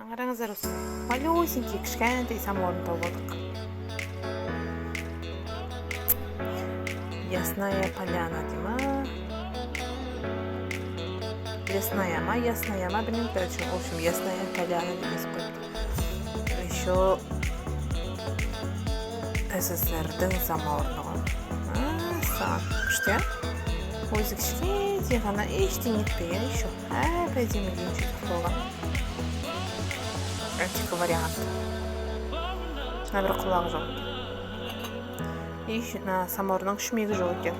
қараңыздар осы малюсенький кішкентай самаурын тауып алдық. Ясная поляна дей ма? Ясная ма білмеймін, короче, в общем, ясная поляна демес қойыпты. Еще СССР-дің самаурыны ғой. Күшті, өзі кішкентай ғана ештеңе етпеген еще. Әп-әдемі дейін сөйтіп болған. Антиквариант. Бір құлағы жоқ. И самаурынның шүмегі жоқ екен.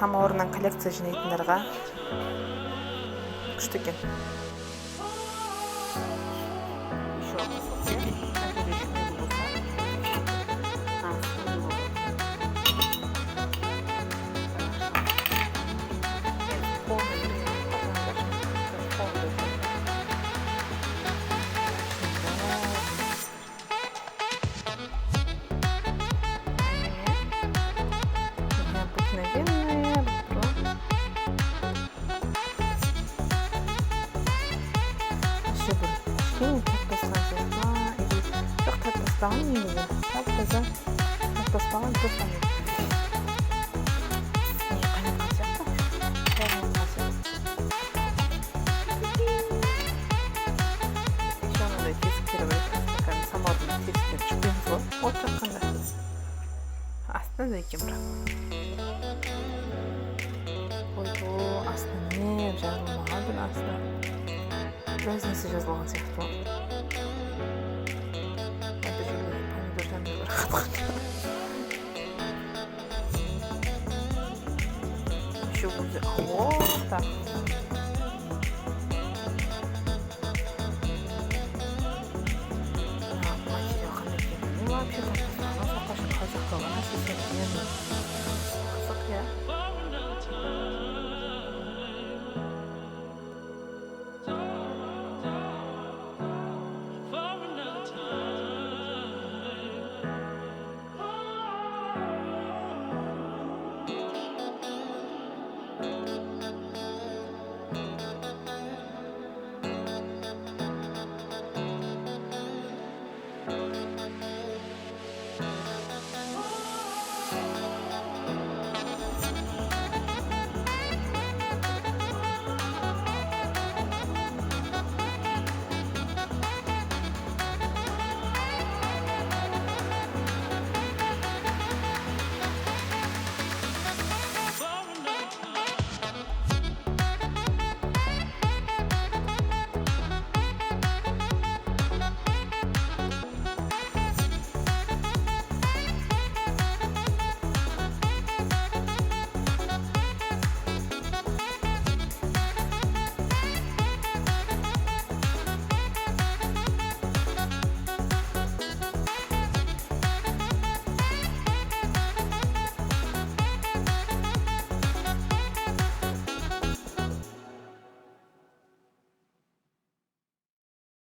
Самаурыннан коллекция жинайтындарға күшті екен. Таппастаған негізі. Таппаса таппаспаған таппамайды. Не қайнатқан сияқты? Қайнатқан сияқты. Еще анандай тесіктері бар екен. Самаурынның тесіктері шықпаймыз ғой. От жаққанда. Астында да екен бірақ. Ойбу, астына не жазылмаған бұл астына. Біраз нәрсе жазылған сияқты ғой. Еще өзі ауырта. Материал қандай екен? Вообще таппастаған сақашы қазақ қалған әсесен. Қызық, я.